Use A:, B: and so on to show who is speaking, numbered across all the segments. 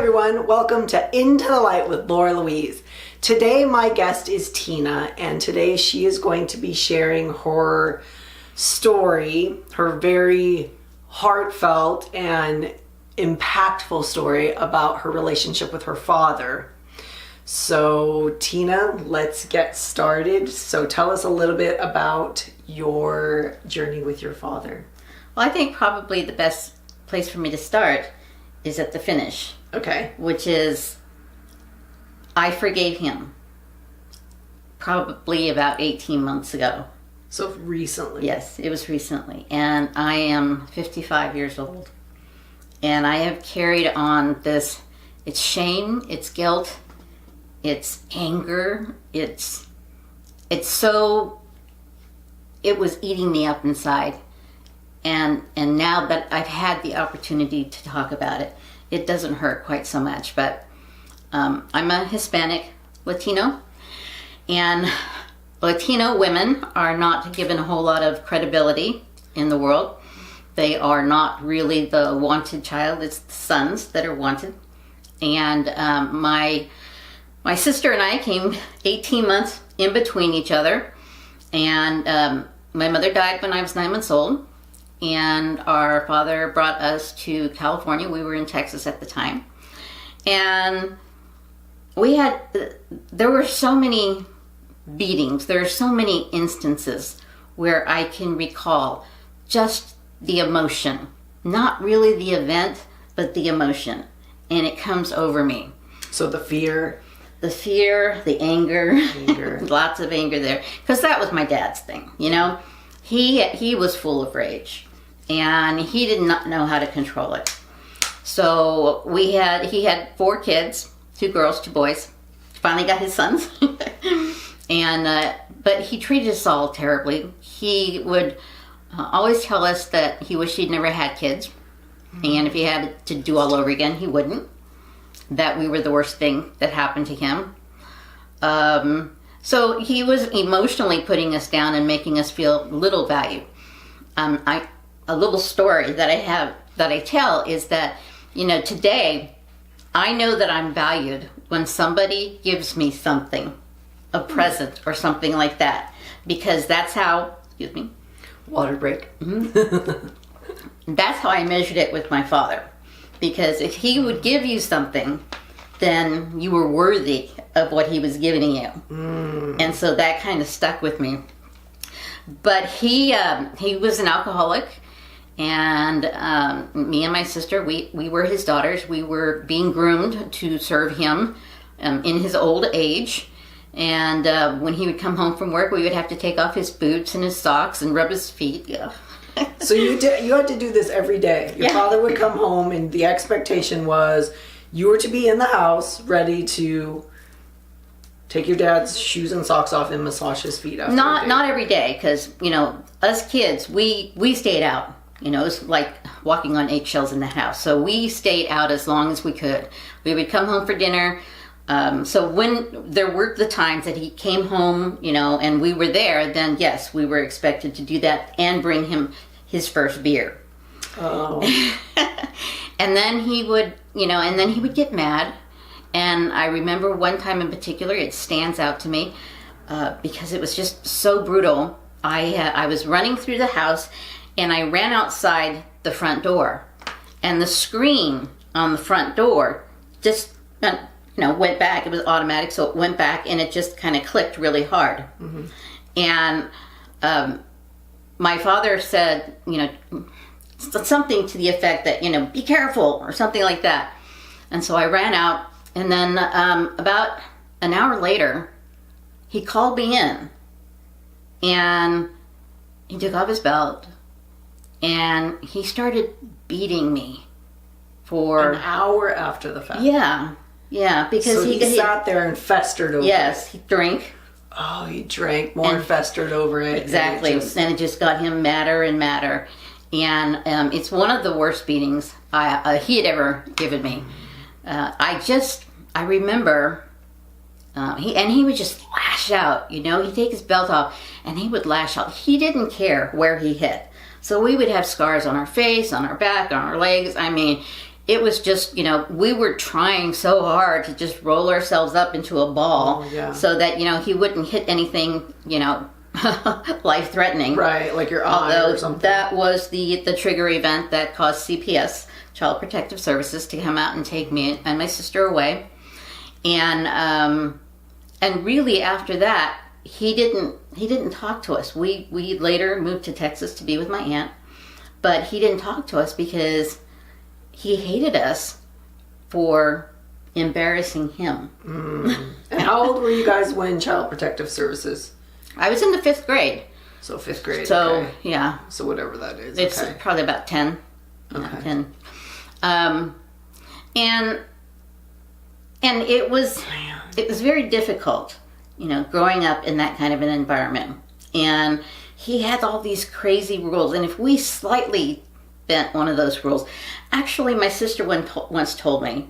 A: everyone, welcome to Into the Light with Laura Louise. Today my guest is Tina, and today she is going to be sharing her story, her very heartfelt and impactful story about her relationship with her father. So Tina, let's get started. So tell us a little bit about your journey with your father.
B: Well, I think probably the best place for me to start is at the finish.
A: Okay.
B: Which is, I forgave him probably about 18 months ago.
A: So recently.
B: Yes, it was recently. And I am 55 years old. And I have carried on this, it's shame, it's guilt, it's anger, it was eating me up inside. And now that I've had the opportunity to talk about it, it doesn't hurt quite so much. But I'm a Hispanic Latino, and Latino women are not given a whole lot of credibility in the world. They are not really the wanted child. It's the sons that are wanted. And my sister and I came 18 months in between each other. And my mother died when I was 9 months old. And our father brought us to California. We were in Texas at the time. And there were so many beatings. There are so many instances where I can recall just the emotion. Not really the event, but the emotion. And it comes over me.
A: So the fear.
B: The anger. Lots of anger there. Because that was my dad's thing, you know. He was full of rage. And he did not know how to control it. So he had 4 kids, 2 girls, 2 boys. Finally got his sons. But he treated us all terribly. He would always tell us that he wished he'd never had kids. And if he had to do all over again, he wouldn't. That we were the worst thing that happened to him. So he was emotionally putting us down and making us feel little value. A little story that I tell is that, you know, today I know that I'm valued when somebody gives me something, a present or something like that, because that's how, excuse me,
A: water break.
B: That's how I measured it with my father, because if he would give you something, then you were worthy of what he was giving you. And so that kind of stuck with me. But he was an alcoholic. And me and my sister, we were his daughters. We were being groomed to serve him in his old age. And when he would come home from work, we would have to take off his boots and his socks and rub his feet. Yeah.
A: So you had to do this every day. Your father would come home, and the expectation was you were to be in the house ready to take your dad's shoes and socks off and massage his feet after.
B: Not every day, because, you know, us kids, we stayed out. You know, it was like walking on eggshells in the house. So we stayed out as long as we could. We would come home for dinner. So when there were the times that he came home, you know, and we were there, then yes, we were expected to do that and bring him his first beer.
A: Oh.
B: And then he would, you know, get mad. And I remember one time in particular, it stands out to me because it was just so brutal. I was running through the house, and I ran outside the front door, and the screen on the front door just, you know, went back. It was automatic, so it went back, and it just kind of clicked really hard. And my father said, you know, something to the effect that, you know, be careful, or something like that. And so I ran out, and then about an hour later, he called me in, and he took off his belt, and he started beating me for
A: an hour after the fact.
B: Yeah, because
A: so he sat there and festered over it.
B: Yes, he drank.
A: Oh, he drank more and festered over it.
B: Exactly, and it just got him madder and madder. And it's one of the worst beatings he had ever given me. I remember he would just lash out. You know, he'd take his belt off and he would lash out. He didn't care where he hit. So we would have scars on our face, on our back, on our legs. I mean, it was just, we were trying so hard to just roll ourselves up into a ball so that, he wouldn't hit anything, life-threatening.
A: Right, like your eye or something.
B: That was the trigger event that caused CPS, Child Protective Services, to come out and take me and my sister away. And really after that, he didn't talk to us. We later moved to Texas to be with my aunt, but he didn't talk to us because he hated us for embarrassing him.
A: And how old were you guys when Child Protective Services?
B: I was in the 5th grade.
A: So 5th grade.
B: So,
A: okay.
B: yeah.
A: So whatever that is.
B: It's probably about 10.
A: Okay.
B: 10. And it was very difficult, growing up in that kind of an environment. And he had all these crazy rules. And if we slightly bent one of those rules, actually my sister once told me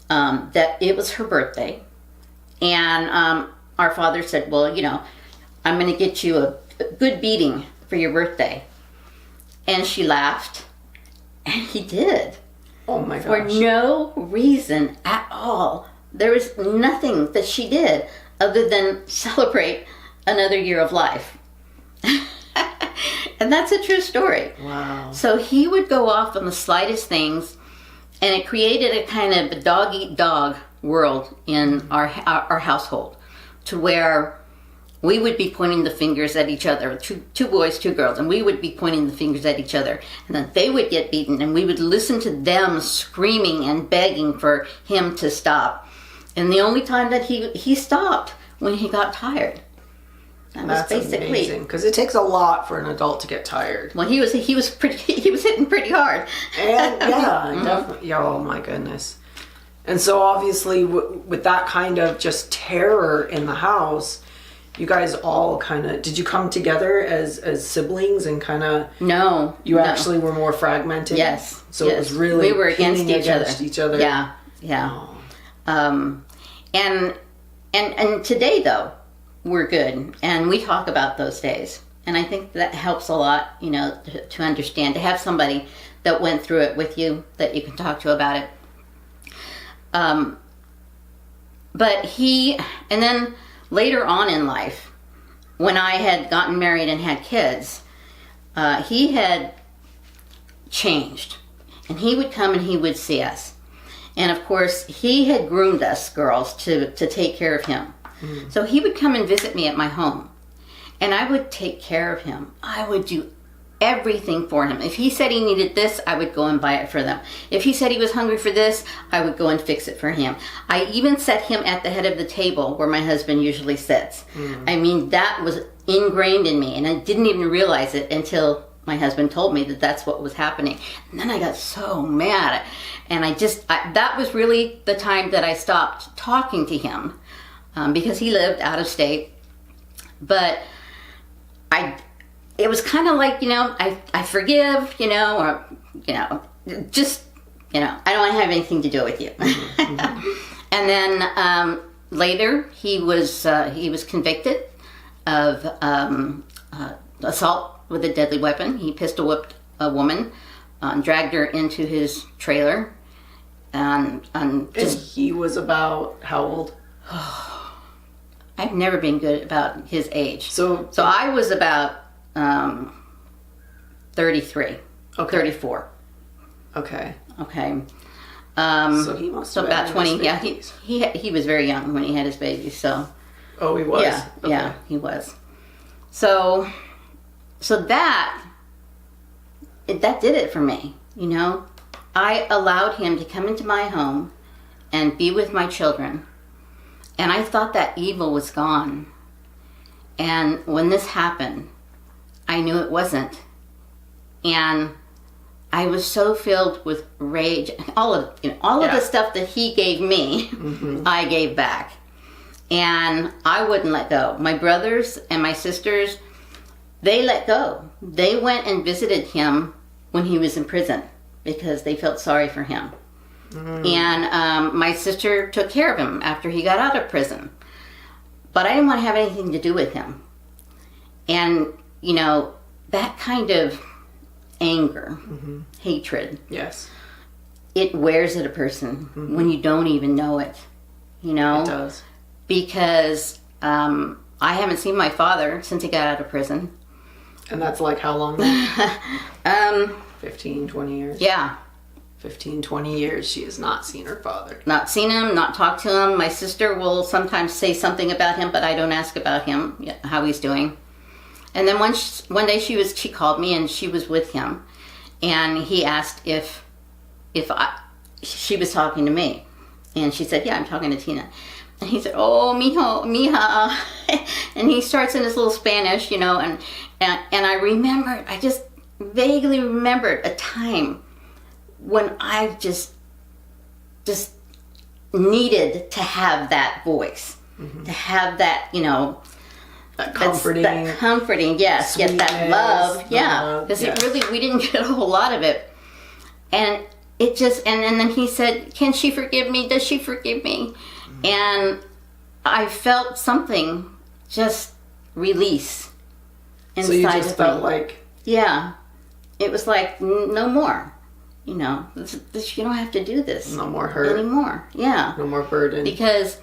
B: that it was her birthday. And our father said, well, I'm going to get you a good beating for your birthday. And she laughed. And he did.
A: Oh my gosh.
B: For no reason at all. There was nothing that she did other than celebrate another year of life. And that's a true story.
A: Wow.
B: So he would go off on the slightest things, and it created a kind of a dog-eat-dog world in our household, to where we would be pointing the fingers at each other, two boys, 2 girls, and we would be pointing the fingers at each other. And then they would get beaten, and we would listen to them screaming and begging for him to stop. And the only time that he stopped, when he got tired.
A: That's basically amazing, because it takes a lot for an adult to get tired.
B: Well, he was hitting pretty hard.
A: And definitely. Oh my goodness. And so obviously with that kind of just terror in the house, you guys all did you come together as siblings and
B: No.
A: You actually were more fragmented?
B: Yes.
A: So it was really
B: we were against each other. Yeah.
A: Oh.
B: And today though, we're good, and we talk about those days, and I think that helps a lot, to understand, to have somebody that went through it with you that you can talk to about it. And then later on in life, when I had gotten married and had kids, he had changed, and he would come and he would see us. And of course, he had groomed us girls to take care of him. So he would come and visit me at my home, and I would take care of him. I would do everything for him. If he said he needed this, I would go and buy it for them. If he said he was hungry for this, I would go and fix it for him. I even set him at the head of the table where my husband usually sits. I mean, that was ingrained in me, and I didn't even realize it until my husband told me that that's what was happening. And then I got so mad, and that was really the time that I stopped talking to him. Because he lived out of state. But it was kind of like, I forgive, or, just, I don't want to have anything to do with you. And then later he was convicted of assault with a deadly weapon. He pistol whipped a woman, dragged her into his trailer. And
A: he was about how old?
B: I've never been good about his age.
A: So
B: I was about 33.
A: Okay.
B: 34.
A: Okay.
B: So
A: he must
B: have
A: about
B: 20. Yeah, he was very young when he had his baby. So.
A: Oh, he was.
B: Yeah,
A: okay.
B: Yeah, he was. So that did it for me. I allowed him to come into my home and be with my children. And I thought that evil was gone. And when this happened, I knew it wasn't. And I was so filled with rage. All of the stuff that he gave me, I gave back. And I wouldn't let go. My brothers and my sisters, they let go. They went and visited him when he was in prison because they felt sorry for him. And my sister took care of him after he got out of prison. But I didn't want to have anything to do with him. And, that kind of anger, hatred.
A: Yes.
B: it wears at a person when you don't even know it, you know?
A: It does.
B: Because I haven't seen my father since he got out of prison.
A: And that's like how long now? 15, 20 years?
B: Yeah.
A: 15, 20 years she has not seen her father.
B: Not seen him, not talked to him. My sister will sometimes say something about him, but I don't ask about him, how he's doing. And then one day she called me and she was with him. And he asked if she was talking to me. And she said, yeah, I'm talking to Tina. And he said, oh, mijo, mija. And he starts in his little Spanish, you know, and I remembered, I just vaguely remembered a time when I just needed to have that voice, to have that, you know,
A: that comforting,
B: yes, get that love, yeah, because
A: yes.
B: it really, we didn't get a whole lot of it, and it just, and then he said, can she forgive me? Does she forgive me? And I felt something just release inside
A: so you just
B: of
A: felt
B: me.
A: like,
B: yeah, it was like no more. You know, you don't have to do this.
A: No more hurt.
B: Anymore. Yeah.
A: No more burden.
B: Because,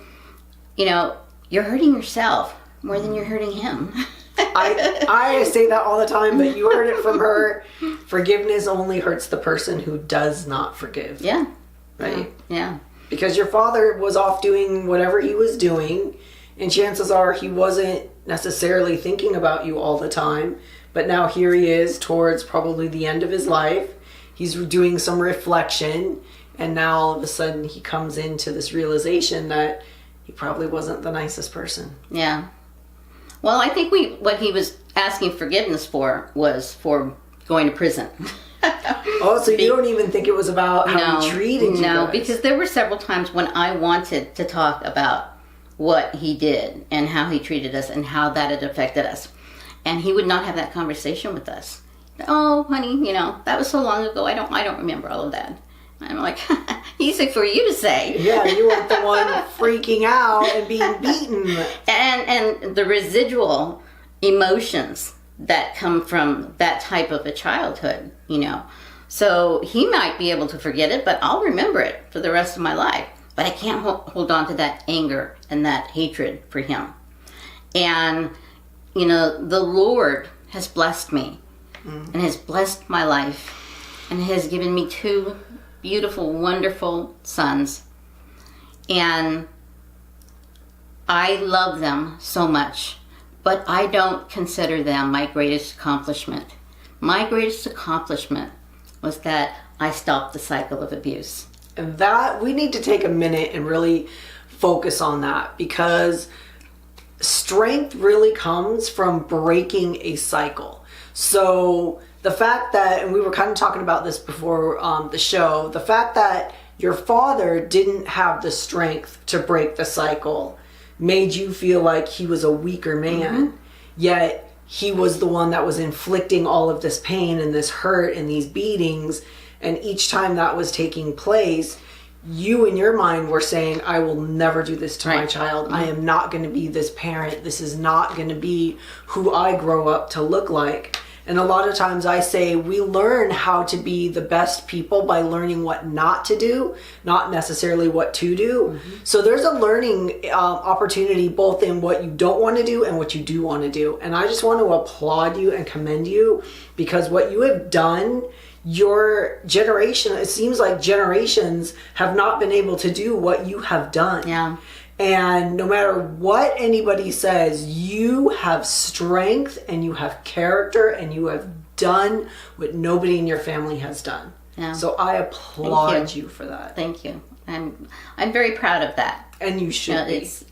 B: you know, you're hurting yourself more than you're hurting him.
A: I say that all the time, but you heard it from her. Forgiveness only hurts the person who does not forgive.
B: Yeah.
A: Right?
B: Yeah.
A: Because your father was off doing whatever he was doing, and chances are he wasn't necessarily thinking about you all the time, but now here he is towards probably the end of his life. He's doing some reflection, and now all of a sudden he comes into this realization that he probably wasn't the nicest person.
B: Yeah. Well, I think what he was asking forgiveness for was for going to prison.
A: Oh, so you don't even think it was about how he treated you
B: No,
A: guys.
B: because there were several times when I wanted to talk about what he did and how he treated us and how that had affected us. And he would not have that conversation with us. Oh, honey, you know, that was so long ago. I don't remember all of that. I'm like, easy for you to say.
A: Yeah, you weren't the one freaking out and being beaten.
B: And the residual emotions that come from that type of a childhood, you know. So he might be able to forget it, but I'll remember it for the rest of my life. But I can't hold on to that anger and that hatred for him. And, you know, the Lord has blessed me. And has blessed my life and has given me 2 beautiful, wonderful sons. And I love them so much, but I don't consider them my greatest accomplishment. My greatest accomplishment was that I stopped the cycle of abuse.
A: And that, we need to take a minute and really focus on that, because strength really comes from breaking a cycle. So the fact that, and we were kind of talking about this before the show, the fact that your father didn't have the strength to break the cycle made you feel like he was a weaker man, yet he was the one that was inflicting all of this pain and this hurt and these beatings, and each time that was taking place, you in your mind were saying, I will never do this to my child. I am not going to be this parent. This is not going to be who I grow up to look like. And a lot of times I say we learn how to be the best people by learning what not to do, not necessarily what to do. So there's a learning opportunity both in what you don't want to do and what you do want to do. And I just want to applaud you and commend you, because what you have done, your generation, it seems like generations have not been able to do what you have done.
B: Yeah.
A: And no matter what anybody says, you have strength and you have character and you have done what nobody in your family has done.
B: Yeah.
A: So I applaud you for that.
B: Thank you. I'm very proud of that.
A: And you should be.
B: It's,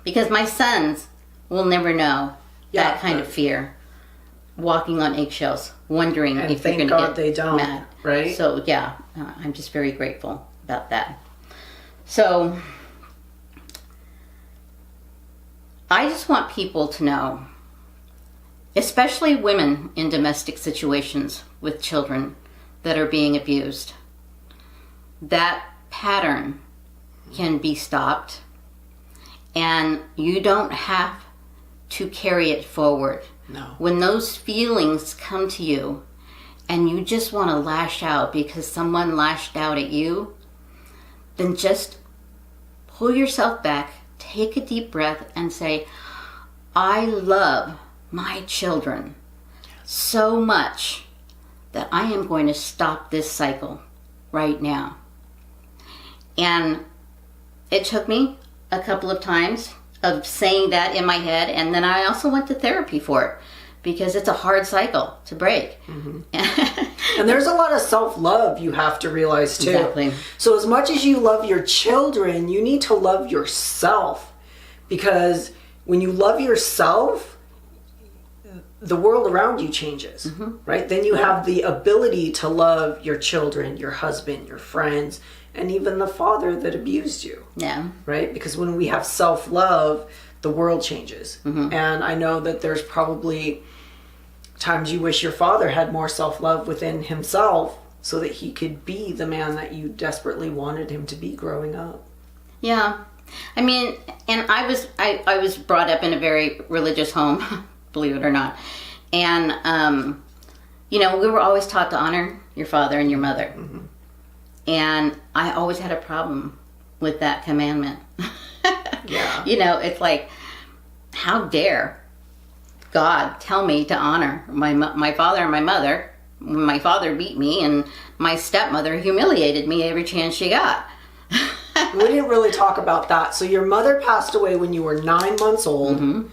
B: because my sons will never know that kind of fear. Walking on eggshells, wondering
A: and
B: if they're
A: thank
B: going to
A: God
B: get
A: they don't,
B: mad.
A: right?
B: So yeah, I'm just very grateful about that. So I just want people to know, especially women in domestic situations with children that are being abused, that pattern can be stopped, and you don't have to carry it forward.
A: No.
B: When those feelings come to you and you just want to lash out because someone lashed out at you, then just pull yourself back, take a deep breath, and say, I love my children so much that I am going to stop this cycle right now. And it took me a couple of times of saying that in my head, and then I also went to therapy for it because it's a hard cycle to break.
A: Mm-hmm. And there's a lot of self-love you have to realize too.
B: Exactly.
A: So as much as you love your children, you need to love yourself, because when you love yourself, the world around you changes, mm-hmm. right? Then you have the ability to love your children, your husband, your friends, and even the father that abused you.
B: Yeah.
A: Right? Because when we have self-love, the world changes. Mm-hmm. And I know that there's probably times you wish your father had more self-love within himself so that he could be the man that you desperately wanted him to be growing up.
B: Yeah. I mean, and I was brought up in a very religious home, believe it or not. And, we were always taught to honor your father and your mother. Mm-hmm. And I always had a problem with that commandment.
A: Yeah.
B: It's like, how dare God tell me to honor my father and my mother? My father beat me, and my stepmother humiliated me every chance she got.
A: We didn't really talk about that. So your mother passed away when you were 9 months old. Mm-hmm.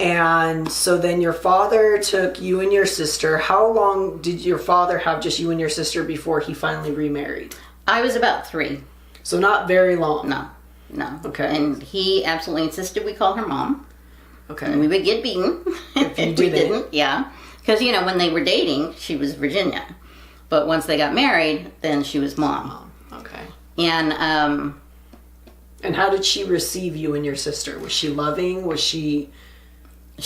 A: And so then your father took you and your sister. How long did your father have just you and your sister before he finally remarried?
B: I was about 3.
A: So not very long.
B: No.
A: Okay.
B: And he absolutely insisted we call her mom.
A: Okay.
B: And we would get beaten
A: if you
B: we didn't. Yeah. Because, when they were dating, she was Virginia. But once they got married, then she was mom.
A: Okay.
B: And
A: how did she receive you and your sister? Was she loving? Was she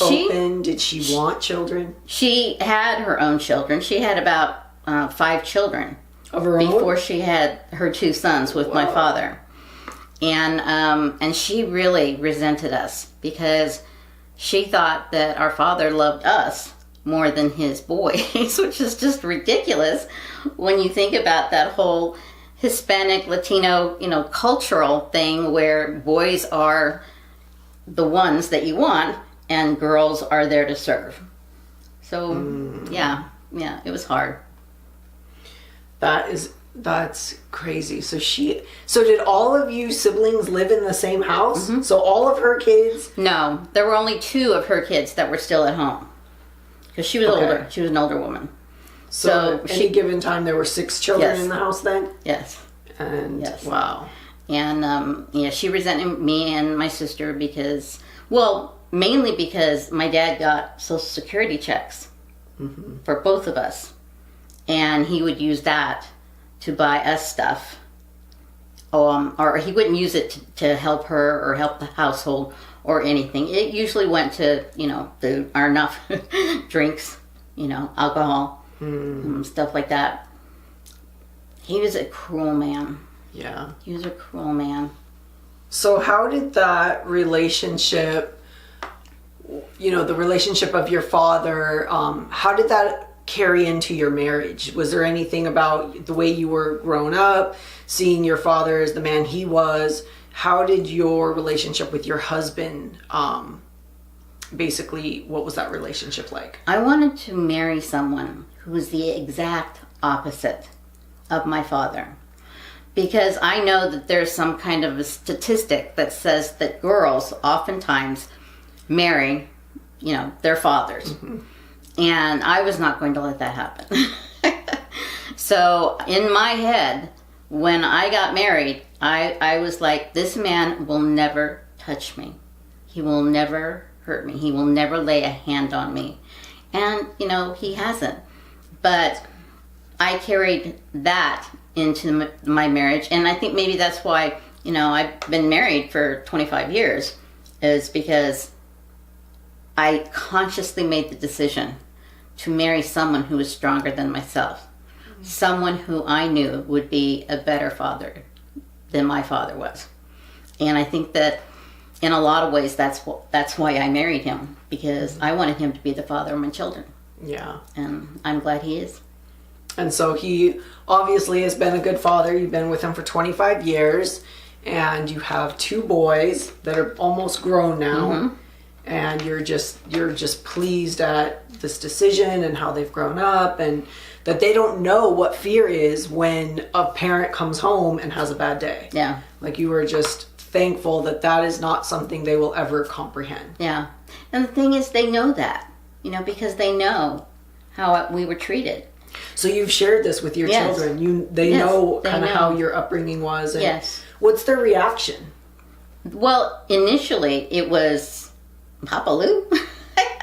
A: open? Did she want children?
B: She had her own children. She had about 5 children
A: of her own
B: before she had her 2 sons with my father. And she really resented us because she thought that our father loved us more than his boys, which is just ridiculous when you think about that whole Hispanic, Latino, cultural thing where boys are the ones that you want and girls are there to serve. So, yeah, it was hard.
A: That's crazy. So did all of you siblings live in the same house? Mm-hmm. So all of her kids?
B: No, there were only 2 of her kids that were still at home. Because she was older. She was an older woman.
A: So at any given time there were 6 children in the house then?
B: Yes.
A: And wow.
B: And she resented me and my sister because, mainly because my dad got Social Security checks mm-hmm. for both of us. And he would use that to buy us stuff. Or he wouldn't use it to help her or help the household or anything. It usually went to, food or enough drinks, alcohol, stuff like that. He was a cruel man.
A: Yeah.
B: He was a cruel man.
A: So how did that relationship, the relationship of your father, how did that carry into your marriage? Was there anything about the way you were grown up, seeing your father as the man he was? How did your relationship with your husband, basically, what was that relationship like?
B: I wanted to marry someone who was the exact opposite of my father. Because I know that there's some kind of a statistic that says that girls oftentimes marry, their fathers. Mm-hmm. And I was not going to let that happen. So in my head, when I got married, I was like, this man will never touch me. He will never hurt me. He will never lay a hand on me. And, he hasn't. But I carried that into my marriage. And I think maybe that's why, I've been married for 25 years, is because I consciously made the decision to marry someone who was stronger than myself. Mm-hmm. Someone who I knew would be a better father than my father was. And I think that in a lot of ways that's why I married him, because I wanted him to be the father of my children.
A: Yeah.
B: And I'm glad he is.
A: And so he obviously has been a good father. You've been with him for 25 years, and you have 2 boys that are almost grown now. And you're just pleased at this decision and how they've grown up, and that they don't know what fear is when a parent comes home and has a bad day.
B: Yeah.
A: Like, you were just thankful that that is not something they will ever comprehend.
B: Yeah. And the thing is, they know that, because they know how we were treated.
A: So you've shared this with your children. They know kind of how your upbringing was. And
B: yes.
A: What's their reaction?
B: Well, initially it was Papa Lou.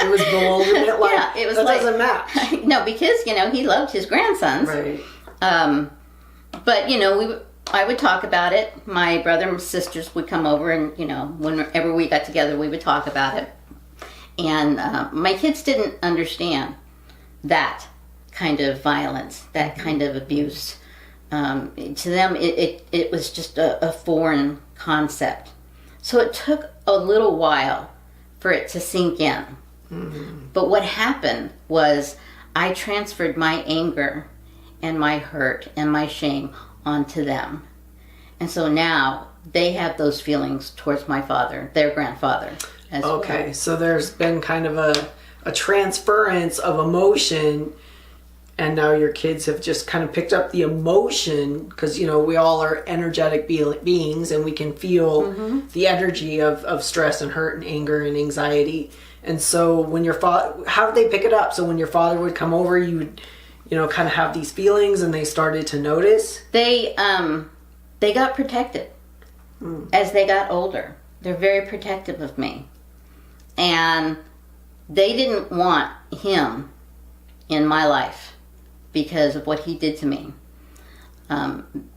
A: It was bewilderment. Like,
B: yeah, it was
A: that
B: like,
A: doesn't match.
B: No, because he loved his grandsons.
A: Right.
B: But I would talk about it. My brother and sisters would come over, and whenever we got together, we would talk about it. And my kids didn't understand that kind of violence, that kind of abuse. To them, it was just a foreign concept. So it took a little while for it to sink in. But what happened was I transferred my anger and my hurt and my shame onto them. And so now they have those feelings towards my father, their grandfather, as well.
A: Okay, so there's been kind of a transference of emotion, and now your kids have just kind of picked up the emotion, because we all are energetic beings, and we can feel the energy of stress and hurt and anger and anxiety. And so when your father, how did they pick it up? So when your father would come over, you would kind of have these feelings, and they started to notice?
B: They got protected as they got older. They're very protective of me. And they didn't want him in my life because of what he did to me.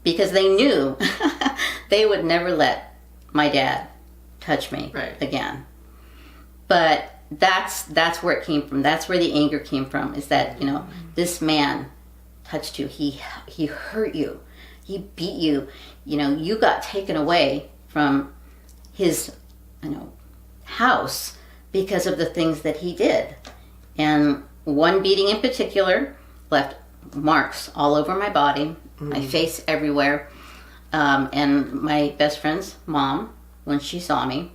B: Because they knew they would never let my dad touch me again. But that's where it came from. That's where the anger came from, is that, this man touched you. He hurt you. He beat you. You got taken away from his, house because of the things that he did. And one beating in particular left marks all over my body, my face everywhere. And my best friend's mom, when she saw me,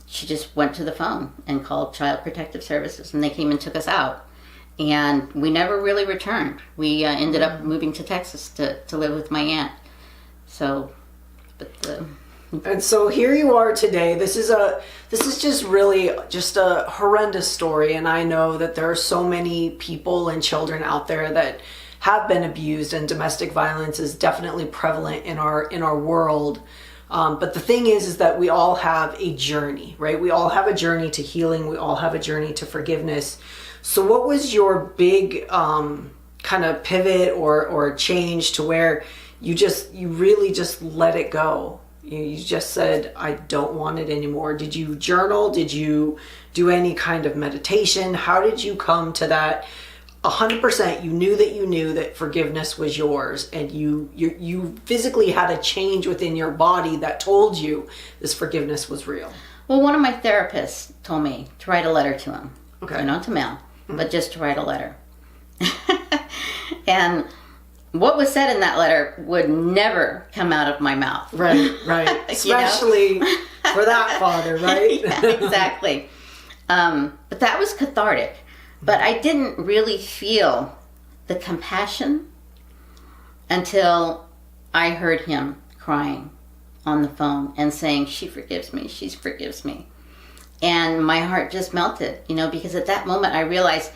B: she just went to the phone and called Child Protective Services, and they came and took us out. And we never really returned. We ended up moving to Texas to live with my aunt. So,
A: And so here you are today. This is just really just a horrendous story, and I know that there are so many people and children out there that have been abused, and domestic violence is definitely prevalent in our world. But the thing is that we all have a journey, right? We all have a journey to healing. We all have a journey to forgiveness. So what was your big kind of pivot or change to where you really just let it go? You just said, I don't want it anymore. Did you journal? Did you do any kind of meditation? How did you come to that 100%? You knew that forgiveness was yours, and you physically had a change within your body that told you this forgiveness was real.
B: Well, one of my therapists told me to write a letter to him.
A: Okay.
B: So not to mail, but just to write a letter. And what was said in that letter would never come out of my mouth.
A: Right. Especially for that father, right?
B: Yeah, exactly. But that was cathartic. But I didn't really feel the compassion until I heard him crying on the phone and saying, she forgives me. And my heart just melted, because at that moment I realized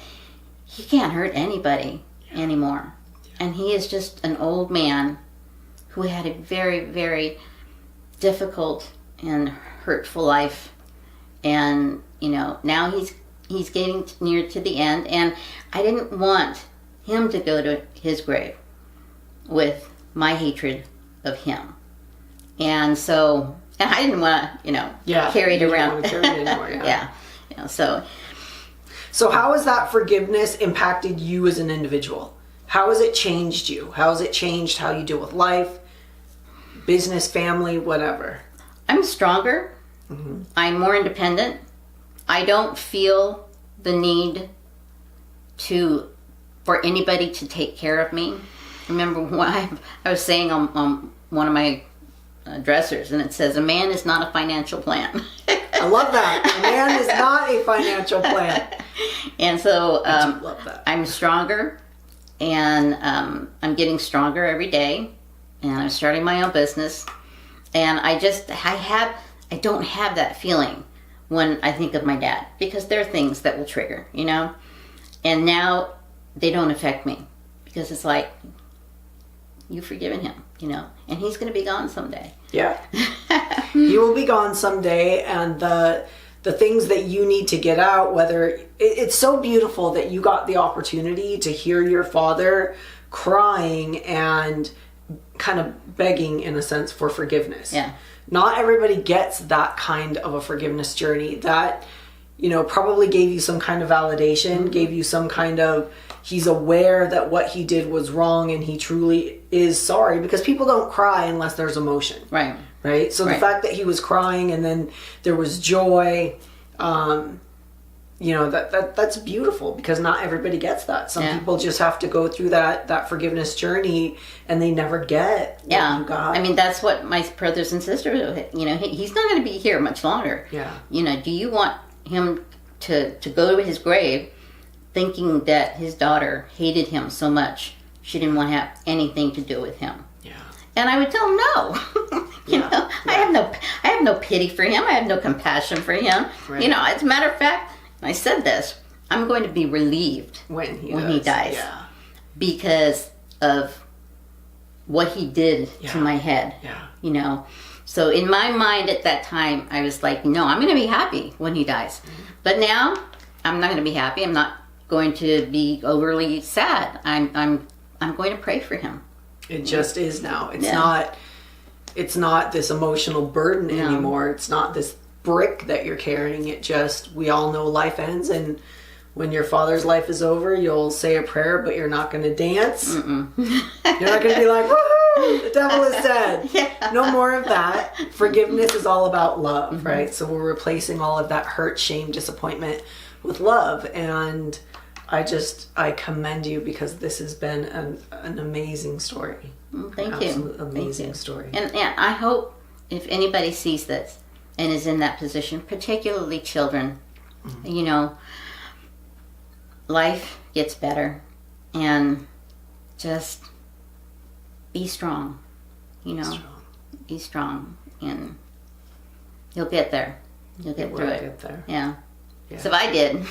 B: he can't hurt anybody anymore. And he is just an old man who had a very, very difficult and hurtful life. And, now he's getting near to the end. And I didn't want him to go to his grave with my hatred of him. And so, and I didn't want to, carry it around.
A: Carry it anymore,
B: yeah. So
A: how has that forgiveness impacted you as an individual? How has it changed you? How has it changed how you deal with life, business, family, whatever?
B: I'm stronger. Mm-hmm. I'm more independent. I don't feel the need to for anybody to take care of me. Remember when I was saying on one of my dressers, and it says, a man is not a financial plan.
A: I love that. A man is not a financial plan.
B: And so
A: I do love that.
B: I'm stronger, and I'm getting stronger every day, and I'm starting my own business. And I don't have that feeling when I think of my dad, because there are things that will trigger, you know? And now they don't affect me, because it's like, you've forgiven him, you know, and he's going to be gone someday.
A: Yeah. He will be gone someday, and the things that you need to get out, whether it's so beautiful that you got the opportunity to hear your father crying and kind of begging, in a sense, for forgiveness.
B: Yeah.
A: Not everybody gets that kind of a forgiveness journey that, you know, probably gave you some kind of validation, gave you some kind of, he's aware that what he did was wrong and he truly is sorry, because people don't cry unless there's emotion.
B: Right.
A: Right? So the fact that he was crying and then there was joy, you know, that's beautiful, because not everybody gets that. Some people just have to go through that forgiveness journey and they never get what you got.
B: I mean, that's what my brothers and sisters, you know, he's not going to be here much longer.
A: Yeah.
B: You know, do you want him to go to his grave thinking that his daughter hated him so much she didn't want to have anything to do with him?
A: Yeah.
B: And I would tell him no. You know, I have no pity for him. I have no compassion for him. Right. You know, as a matter of fact, I said this, I'm going to be relieved
A: when he
B: dies.
A: Yeah.
B: Because of what he did to my head.
A: Yeah.
B: You know. So in my mind at that time, I was like, no, I'm going to be happy when he dies. Mm-hmm. But now I'm not going to be happy. I'm not going to be overly sad. I'm going to pray for him.
A: It just is now. It's not this emotional burden anymore. It's not this brick that you're carrying. It just, we all know life ends, and when your father's life is over, you'll say a prayer, but you're not going to dance. You're not going to be like, woohoo, the devil is dead. Yeah. No more of that. Forgiveness is all about love, right? So we're replacing all of that hurt, shame, disappointment with love. And I commend you, because this has been an amazing story.
B: Thank you.
A: Absolute amazing story.
B: And I hope if anybody sees this and is in that position, particularly children, you know, life gets better, and just be strong, you know, be strong, and you'll get there. You'll get through it.
A: Get there.
B: Yeah. So I did.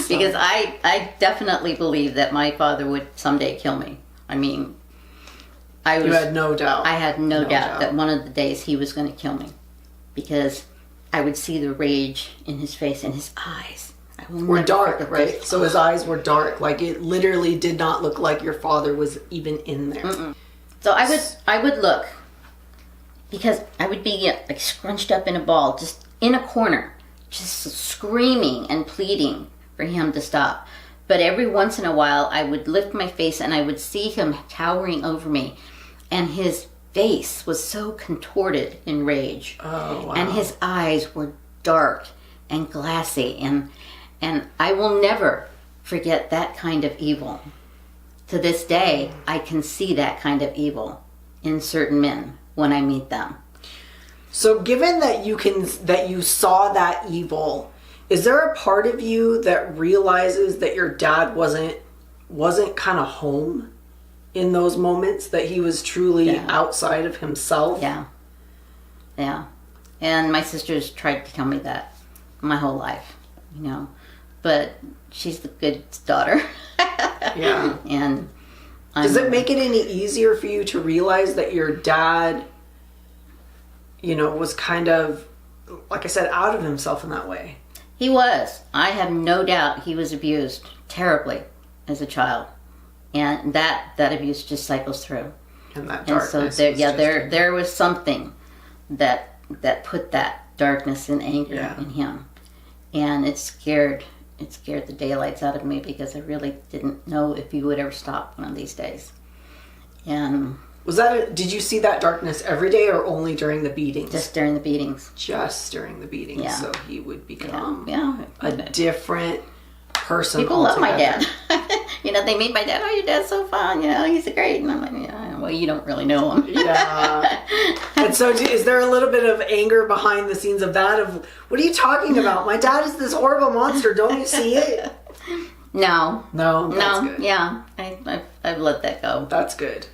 B: Because I definitely believe that my father would someday kill me. I mean,
A: you had no doubt.
B: I had no doubt that one of the days he was going to kill me, because I would see the rage in his face, and his eyes
A: were dark, right? So his eyes were dark. Like, it literally did not look like your father was even in there.
B: Mm-mm. So I would look, because I would be like scrunched up in a ball, just in a corner, just screaming and pleading for him to stop. But every once in a while, I would lift my face and I would see him towering over me, and his face was so contorted in rage.
A: Oh, wow.
B: And his eyes were dark and glassy, and I will never forget that kind of evil. To this day, I can see that kind of evil in certain men when I meet them.
A: So given that you saw that evil, is there a part of you that realizes that your dad wasn't kind of home in those moments, that he was truly outside of himself?
B: Yeah. And my sisters tried to tell me that my whole life, you know, but she's the good daughter.
A: Yeah.
B: And
A: does it make it any easier for you to realize that your dad, you know, was kind of, like I said, out of himself in that way?
B: He was. I have no doubt he was abused terribly as a child. And that abuse just cycles through.
A: And that darkness.
B: And so there was something that put that darkness and anger in him. And it scared the daylights out of me, because I really didn't know if he would ever stop one of these days. And
A: did you see that darkness every day, or only during the beatings?
B: Just during the beatings.
A: Just during the beatings.
B: Yeah.
A: So he would become
B: a
A: different person.
B: People love my
A: altogether.
B: dad. They meet my dad. Oh, your dad's so fun. He's great. And I'm like, yeah, well, you don't really know him.
A: Yeah. And so is there a little bit of anger behind the scenes of that? Of, what are you talking about? My dad is this horrible monster. Don't you see it?
B: No.
A: That's good.
B: Yeah. I've let that go.
A: That's good.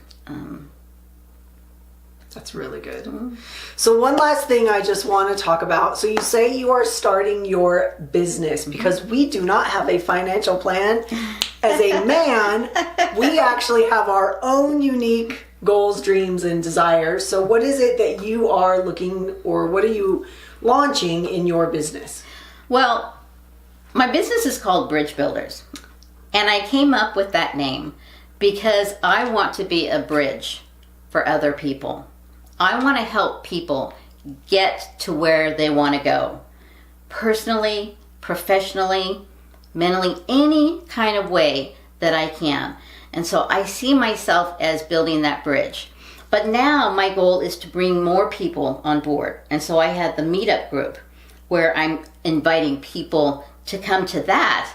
A: That's really good. So one last thing I just want to talk about. So you say you are starting your business because we do not have a financial plan. As a man, we actually have our own unique goals, dreams, and desires. So what is it that you are looking, or what are you launching in your business?
B: Well, my business is called Bridge Builders. And I came up with that name because I want to be a bridge for other people. I want to help people get to where they want to go. Personally, professionally, mentally, any kind of way that I can. And so I see myself as building that bridge. But now my goal is to bring more people on board. And so I had the meetup group where I'm inviting people to come to that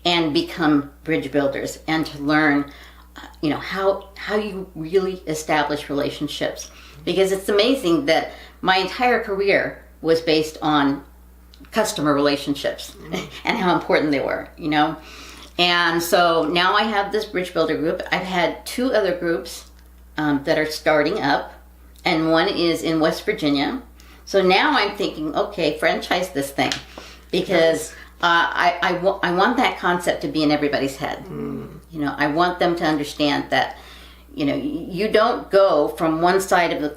B: and become bridge builders and to learn how you really establish relationships. Because it's amazing that my entire career was based on customer relationships and how important they were, And so now I have this bridge builder group. I've had 2 other groups that are starting up, and one is in West Virginia. So now I'm thinking, okay, franchise this thing, because I want that concept to be in everybody's head. I want them to understand that, you don't go from one side of the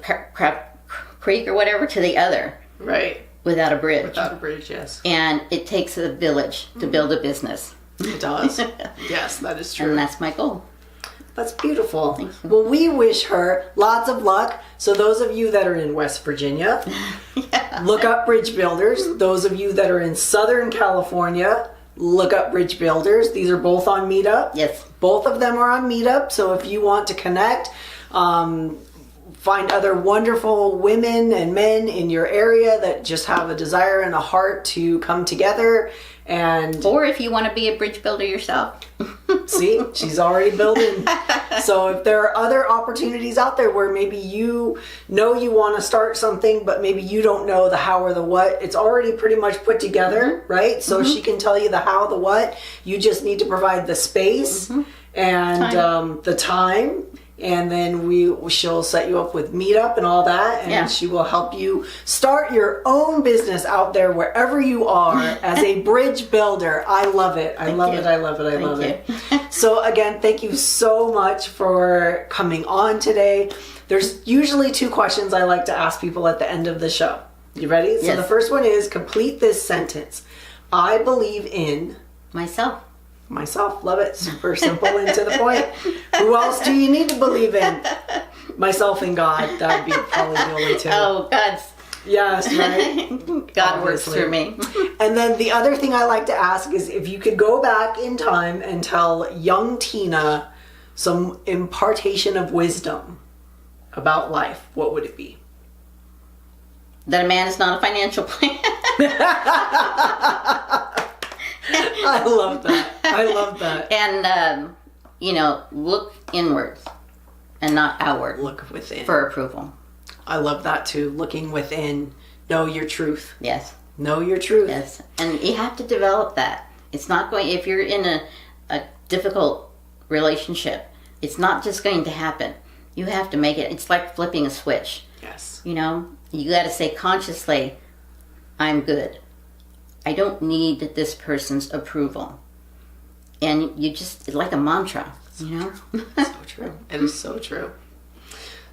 B: creek or whatever to the other.
A: Right.
B: Without a bridge.
A: Without a bridge, yes.
B: And it takes a village to build a business.
A: It does. Yes, that is true.
B: And that's my goal.
A: That's beautiful.
B: Thank you.
A: Well, we wish her lots of luck. So those of you that are in West Virginia, look up Bridge Builders. Those of you that are in Southern California, look up Bridge Builders. These are both on Meetup.
B: Yes.
A: Both of them are on Meetup. So if you want to connect, find other wonderful women and men in your area that just have a desire and a heart to come together.
B: Or if you want to be a bridge builder yourself.
A: See, she's already building. So if there are other opportunities out there where maybe you want to start something, but maybe you don't know the how or the what, it's already pretty much put together, right? So she can tell you the how, the what. You just need to provide the space and the time. And then she'll set you up with Meetup and all that, and she will help you start your own business out there wherever you are as a bridge builder. I love it. I love it. So again, thank you so much for coming on today. There's usually 2 questions I like to ask people at the end of the show. You ready?
B: Yes.
A: So the first one is, complete this sentence. I believe in... Myself. Love it. Super simple and to the point. Who else do you need to believe in? Myself and God. That would be probably the only 2.
B: Oh, God's.
A: Yes, right?
B: God works through me.
A: And then the other thing I like to ask is, if you could go back in time and tell young Tina some impartation of wisdom about life, what would it be?
B: That a man is not a financial plan.
A: I love that.
B: And, look inwards and not outward.
A: Look within.
B: For approval.
A: I love that too. Looking within. Know your truth.
B: Yes.
A: Know your truth.
B: Yes. And you have to develop that. It's not going, if you're in a difficult relationship, it's not just going to happen. You have to make it. It's like flipping a switch.
A: Yes.
B: You got to say consciously, I'm good. I don't need this person's approval. And you just, it's like a mantra,
A: So true. It is so true.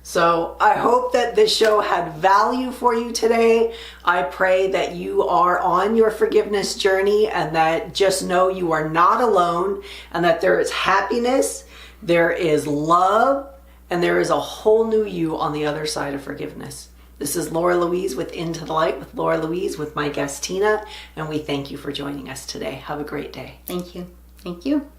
A: So I hope that this show had value for you today. I pray that you are on your forgiveness journey, and that just know you are not alone, and that there is happiness, there is love, and there is a whole new you on the other side of forgiveness. This is Laura Louise with Into the Light with Laura Louise with my guest Tina, and we thank you for joining us today. Have a great day.
B: Thank you. Thank you.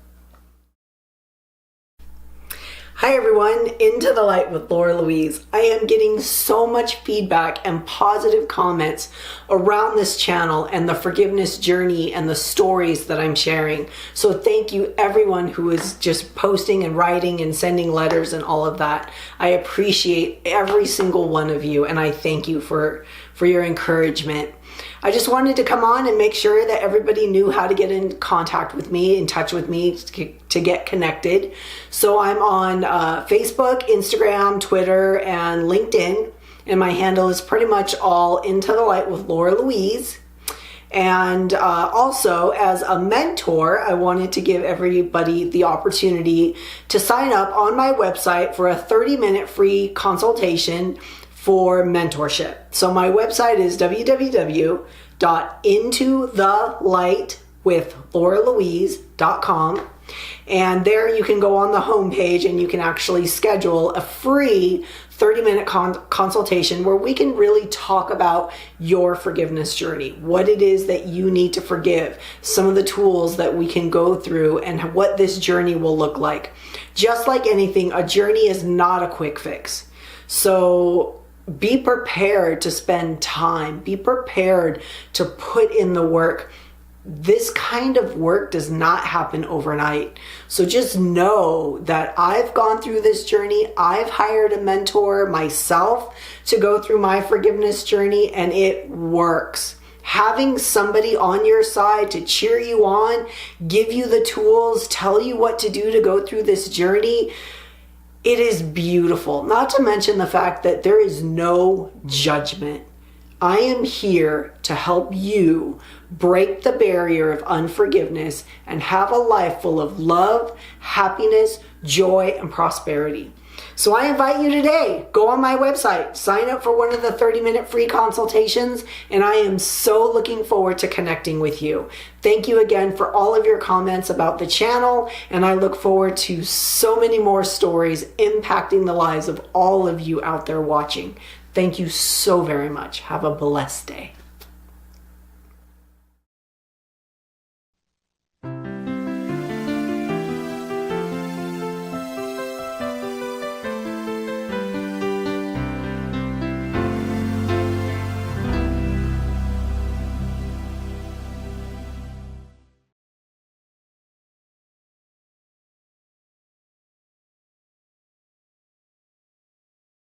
A: Hi everyone, Into the Light with Laura Louise. I am getting so much feedback and positive comments around this channel and the forgiveness journey and the stories that I'm sharing. So thank you everyone who is just posting and writing and sending letters and all of that. I appreciate every single one of you, and I thank you for your encouragement. I just wanted to come on and make sure that everybody knew how to get in contact with me, in touch with me, to get connected. So I'm on Facebook, Instagram, Twitter, and LinkedIn. And my handle is pretty much all Into the Light with Laura Louise. And also, as a mentor, I wanted to give everybody the opportunity to sign up on my website for a 30-minute free consultation for mentorship. So my website is www.intothelightwithlauralouise.com. And there you can go on the homepage and you can actually schedule a free 30-minute consultation where we can really talk about your forgiveness journey, what it is that you need to forgive, some of the tools that we can go through, and what this journey will look like. Just like anything, a journey is not a quick fix. So be prepared to spend time. Be prepared to put in the work. This kind of work does not happen overnight. So just know that I've gone through this journey. I've hired a mentor myself to go through my forgiveness journey, and it works. Having somebody on your side to cheer you on, give you the tools, tell you what to do to go through this journey, it is beautiful. Not to mention the fact that there is no judgment. I am here to help you break the barrier of unforgiveness and have a life full of love, happiness, joy, and prosperity. So I invite you today, go on my website, sign up for one of the 30-minute free consultations, and I am so looking forward to connecting with you. Thank you again for all of your comments about the channel, and I look forward to so many more stories impacting the lives of all of you out there watching. Thank you so very much. Have a blessed day.